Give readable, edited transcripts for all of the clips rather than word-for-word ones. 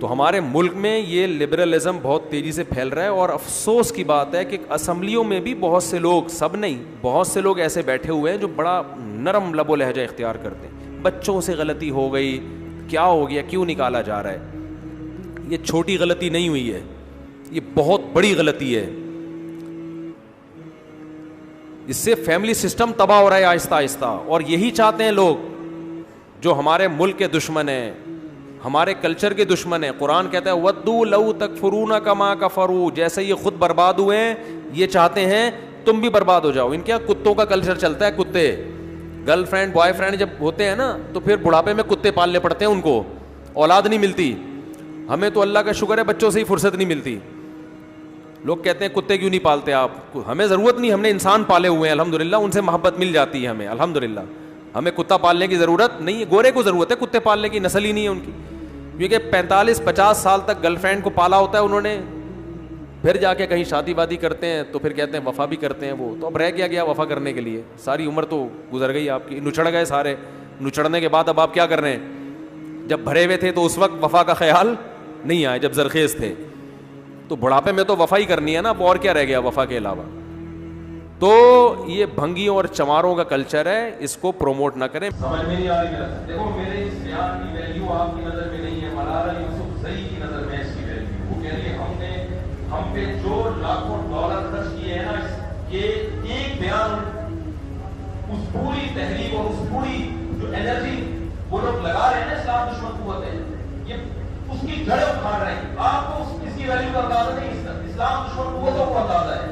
تو ہمارے ملک میں یہ لبرلزم بہت تیزی سے پھیل رہا ہے, اور افسوس کی بات ہے کہ اسمبلیوں میں بھی بہت سے لوگ, سب نہیں, بہت سے لوگ ایسے بیٹھے ہوئے ہیں جو بڑا نرم لب و لہجہ اختیار کرتے ہیں. بچوں سے غلطی ہو گئی, کیا ہو گیا, کیوں نکالا جا رہا ہے. یہ چھوٹی غلطی نہیں ہوئی ہے, یہ بہت بڑی غلطی ہے. اس سے فیملی سسٹم تباہ ہو رہا ہے آہستہ آہستہ, اور یہی چاہتے ہیں لوگ جو ہمارے ملک کے دشمن ہیں, ہمارے کلچر کے دشمن ہیں. قرآن کہتا ہے وَدُّوا لَوْ تَكْفُرُونَ كَمَا كَفَرُوا, جیسے یہ خود برباد ہوئے ہیں یہ چاہتے ہیں تم بھی برباد ہو جاؤ. ان کے یہاں کتوں کا کلچر چلتا ہے. کتے گرل فرینڈ بوائے فرینڈ جب ہوتے ہیں نا تو پھر بڑھاپے میں کتے پالنے پڑتے ہیں, ان کو اولاد نہیں ملتی. ہمیں تو اللہ کا شکر ہے بچوں سے ہی فرصت نہیں ملتی. لوگ کہتے ہیں کتے کیوں نہیں پالتے آپ, ہمیں ضرورت نہیں, ہم نے انسان پالے ہوئے ہیں الحمدللہ, ان سے محبت مل جاتی ہے ہمیں الحمدللہ. ہمیں کتا پالنے کی ضرورت نہیں ہے, گورے کو ضرورت ہے کتے پالنے کی, نسل ہی نہیں ہے ان کی, کیونکہ 45-50 سال تک گرل فرینڈ کو پالا ہوتا ہے انہوں نے, پھر جا کے کہیں شادی وادی کرتے ہیں تو پھر کہتے ہیں وفا بھی کرتے ہیں. وہ تو اب رہ گیا وفا کرنے کے لیے, ساری عمر تو گزر گئی آپ کی, نچڑ گئے سارے. نچڑنے کے بعد اب آپ کیا کر رہے ہیں؟ جب بھرے ہوئے تھے تو اس وقت وفا کا خیال نہیں آیا, جب زرخیز تھے. تو بڑھاپے میں تو وفا ہی کرنی ہے نا, اب اور کیا رہ گیا وفا کے علاوہ. تو یہ بھنگیوں اور چماروں کا کلچر ہے, اس کو پروموٹ نہ کریں. سمجھ میں نہیں آ رہی. دیکھو میرے اس بیان کی ویلیو آپ کی نظر میں نہیں ہے, ملالہ یوسفزئی کی نظر میں اس کی ویلیو. وہ کہہ رہی ہے ہم پہ جو لاکھوں ڈالر خرچ کیے ہیں نا, یہ ایک بیان اس پوری تحریک اور اس پوری جو انرجی وہ لوگ لگا رہے ہیں نا اسلام دشمن قوتیں, یہ اس کی جڑیں اکھاڑ رہے ہیں. آپ کو اس کی ویلیو کا اندازہ نہیں, اسلام دشمن قوتوں کو اندازہ ہے.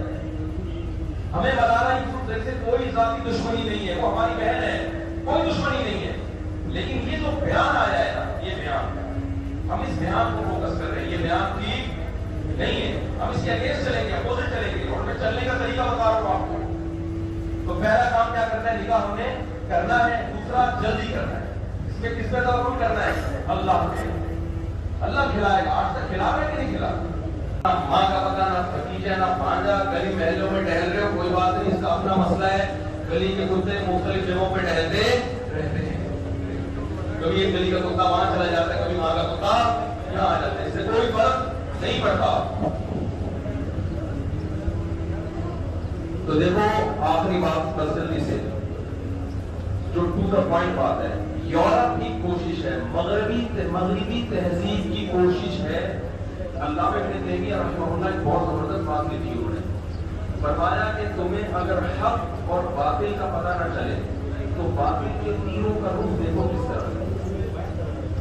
ہمیں ملالہ یوسفزئی سے کوئی ذاتی دشمنی نہیں ہے, وہ ہماری بہن ہے, کوئی دشمنی نہیں ہے. لیکن یہ جو بیان آیا ہے نا, یہ بیان ہم اس بیان کو فوکس کر رہے ہیں, یہ بیان ٹھیک نہیں ہے. ہم اس کے اگینسٹ چلیں گے, اپوزٹ چلیں گے, اور میں چلنے کا طریقہ بتا رہا ہوں آپ کو. تو پہلا کام کیا کرنا ہے, نکاح ہم نے کرنا ہے. دوسرا جلدی کرنا ہے. اس میں کس پہ توکل کرنا ہے؟ اللہ پہ. اللہ کھلائے گا. آج تک کھلا رہے کہ نہیں کھلا؟ ماں کا پتہ نہ بھتیجا نہ بھانجا, گلی محلوں میں ٹہل رہے ہو, کوئی بات نہیں, اس کا اپنا مسئلہ ہے. گلی کے کتے مختلف جگہوں پہ ٹہلتے رہتے ہیں. کبھی ایک گلی کا کتا وہاں چلا جاتا ہے, کبھی ماں کا کتا یہاں آ جاتا ہے. اس سے کوئی فرق نہیں پڑتا. تو دیکھو آخری بات بس جلدی سے, جو ٹو دا پوائنٹ بات ہے, یورپ کی کوشش ہے, مغربی تہذیب کی کوشش ہے. علامہ ابن تیمیہ رحمہ اللہ ایک بہت زبردست بات لکھی انہوں نے, فرمایا کہ تمہیں اگر حق اور باطل کا پتہ نہ چلے تو باطل کے تیروں کا رخ دیکھو کس طرح.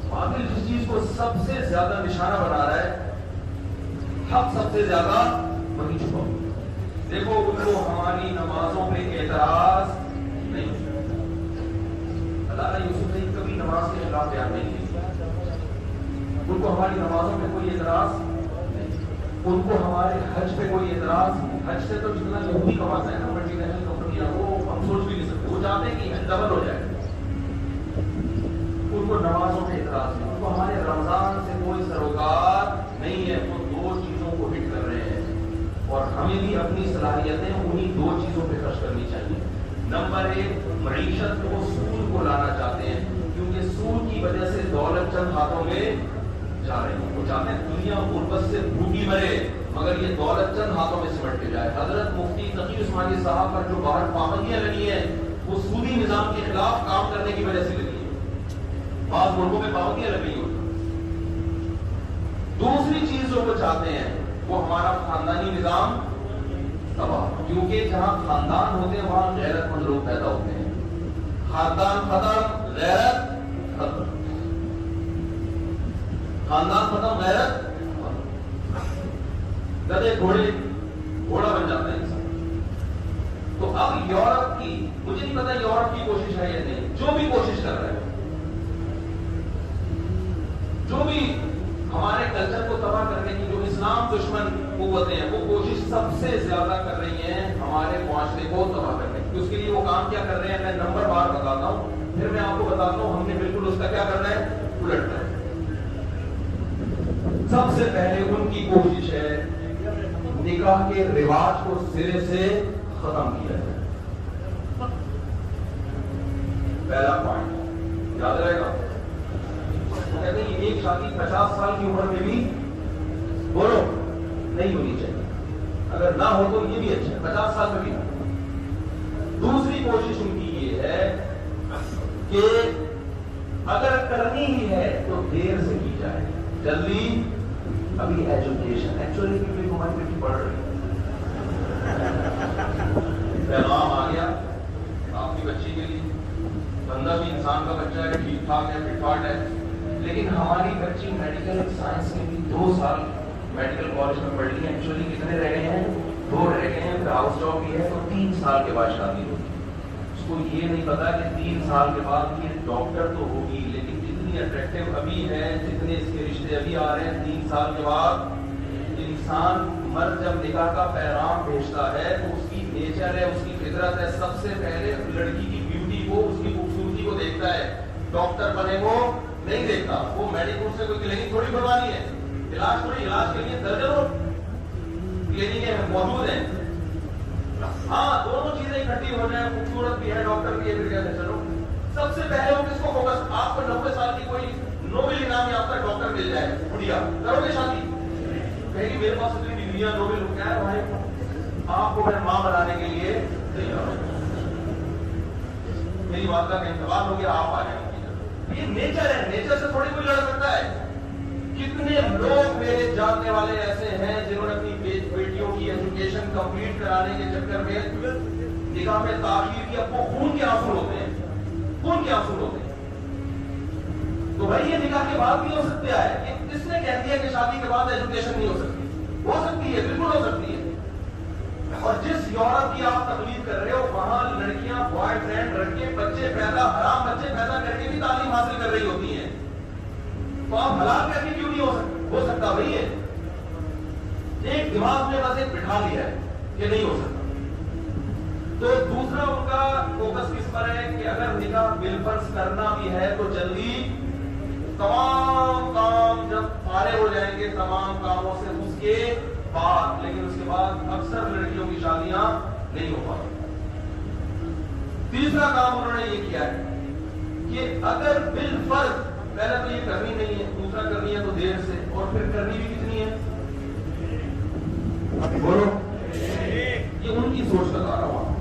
باطل جس چیز کو سب سے زیادہ نشانہ بنا رہا ہے, حق سب سے زیادہ وہی چھپا. دیکھو ان کو ہماری نمازوں پہ اعتراض نہیں. ملالہ یوسفزئی نے کبھی نماز کے خلاف بیان نہیں کیا. ان کو ہماری نمازوں پہ کوئی اعتراض نہیں. ان کو ہمارے حج پہ کوئی اعتراض نہیں. حج سے تو جتنا یہودی کماتا ہے نا ملٹی نیشنل کمپنیاں, وہ ہم سوچ بھی نہیں سکتے. وہ چاہتے ہیں کہ حج ڈبل ہو جائے. ان کو نمازوں پہ اعتراض نہیں. ان کو ہمارے رمضان سے کوئی سروکار نہیں ہے. وہ دو چیزوں کو ہٹ کر رہے ہیں, اور ہمیں بھی اپنی صلاحیتیں انہی دو چیزوں پہ خرچ کرنی چاہیے. نمبر ایک, معیشت کو سود کو لانا چاہتے ہیں, کیونکہ سود کی وجہ سے دولت چند ہاتھوں میں جا رہی ہے. وہ چاہتے ہیں دنیا غربت سے بھوکی مرے مگر یہ دولت چند ہاتھوں میں سمٹ کے جائے. حضرت مفتی تقی عثمانی صاحب پر جو باہر پابندیاں لگی ہیں وہ سودی نظام کے خلاف کام کرنے کی وجہ سے لگی ہیں. بعض ملکوں میں پابندیاں لگ رہی ہوتی. دوسری چیز جو وہ چاہتے ہیں وہ ہمارا خاندانی نظام تباہ, کیونکہ جہاں خاندان ہوتے ہیں وہاں غیرت مند لوگ پیدا ہوتے ہیں. خاندان ختم, غیرت ختم. خاندان ختم, غیرت گدھے گھوڑا بن جاتا ہے انسان. تو اب یورپ کی, مجھے نہیں پتا یورپ کی کوشش ہے یا نہیں, جو بھی کوشش کر رہے ہیں, جو بھی ہمارے کلچر کو تباہ کرنے کی جو اسلام دشمن قوتیں ہیں, وہ کوشش سب سے زیادہ کر رہی ہیں ہمارے معاشرے کو تباہ کرنے کی. اس کے لیے وہ کام کیا کر رہے ہیں میں نمبر بار بتاتا ہوں, پھر میں آپ کو بتاتا ہوں ہم نے بالکل اس کا کیا کرنا ہے, الٹنا ہے. سب سے پہلے ان کی کوشش ہے نکاح کے رواج کو سرے سے ختم کیا جائے. پہلا پوائنٹ یاد رہے گا, وہ کہتے ہیں ایک شادی 50 سال کی عمر میں بھی بولو نہیں ہونی چاہیے، اگر نہ ہو تو یہ بھی اچھا ہے، 50 سال میں بھی نہ۔ دوسری کوشش ان کی یہ ہے کہ اگر کرنی ہی ہے تو دیر سے کی جائے، جلدی۔ ابھی ایجوکیشن ایکچولی بھی ہماری بیٹی پڑھ رہی ہے، پیغام آ گیا آپ کی بچی کے لیے، بندہ بھی انسان کا بچہ ہے، ٹھیک ٹھاک ہے، فٹ فاٹ ہے، لیکن ہماری بچی میڈیکل سائنس کے بھی 2 سال میڈیکل کالج میں پڑھ لی ہے، ایکچولی کتنے رہ گئے ہیں؟ 2 رہ گئے ہیں، ہاؤس جاب بھی ہے تو 3 سال کے بعد شادی ہوگی۔ اس کو یہ نہیں پتا کہ 3 سال کے بعد یہ ڈاکٹر تو ہوگی، لیکن جتنی اٹریکٹیو ابھی ہے، جتنے اس کے رشتے ابھی آ رہے ہیں، 3 سال کے بعد انسان مرد جب نکاح کا پیغام بھیجتا ہے تو اس کی نیچر ہے، اس کی فطرت ہے، سب سے پہلے لڑکی کی بیوٹی کو، اس کی خوبصورتی کو دیکھتا ہے، ڈاکٹر بنے کو نہیں دیکھتا۔ وہ میڈیکل سے کوئی کلینک تھوڑی بنوانی ہے، علاج تھوڑی، علاج کے لیے درجنوں کلینک موجود ہیں۔ ہاں دونوں چیزیں اکٹھی ہو جائیں، خوبصورت بھی ہے، ڈاکٹر بھی ہے، پھر کہتے ہیں چلو سب سے پہلے وہ کس کو فوکس، آپ کو 90 سال کی کوئی نوبل انعام یافتہ ڈاکٹر مل جائے، بڑھیا کرو گے شادی؟ کہیں میرے پاس اتنی ڈگریاں نوبل ہو گیا ہے بھائی، آپ کو میں ماں بنانے کے لیے تیار ہوں، میری والدہ کا انتقال ہو گیا، آپ آ جائیں گے۔ یہ نیچر ہے، نیچر سے تھوڑی کوئی لڑ سکتا ہے۔ کتنے لوگ میرے جاننے والے ایسے ہیں جنہوں نے اپنی بیٹیوں کی ایجوکیشن کمپلیٹ کرانے کے چکر میں نکاح میں تاخیر کی، اب وہ خون کے آنسو ہوتے ہیں، خون کے آنسو ہوتے ہیں۔ تو بھائی یہ نکاح کے بعد بھی ہو سکتا ہے، کس نے کہہ دیا کہ شادی کے بعد ایجوکیشن نہیں ہو سکتی؟ ہو سکتی ہے، بالکل ہو سکتی ہے۔ اور جس یورپ کی آپ تقلید کر رہے ہو وہاں لڑکیاں بوائے فرینڈ رکھ کے بچے پیدا، حرام بچے پیدا کر کے بھی تعلیم حاصل کر رہی ہوتی ہیں، تو آپ حلال کر کے کیوں نہیں ہو سکتا بھائی؟ ایک دماغ میں بس ایک بٹھا دیا ہے کہ نہیں ہو سکتا۔ تو دوسرا ان کا فوکس کس پر ہے کہ اگر نکاح بالفرض کرنا بھی ہے تو جلدی تمام کام جب فارغ ہو جائیں گے تمام کاموں سے اس کے بعد، لیکن اس کے بعد اکثر لڑکیوں کی شادیاں نہیں ہو پاتی۔ تیسرا کام انہوں نے یہ کیا ہے کہ اگر بالفرض پہلے تو یہ کرنی نہیں ہے، دوسرا کرنی ہے تو دیر سے، اور پھر کرنی بھی کتنی ہے بولو، یہ ان کی سوچ بتا رہا ہوں۔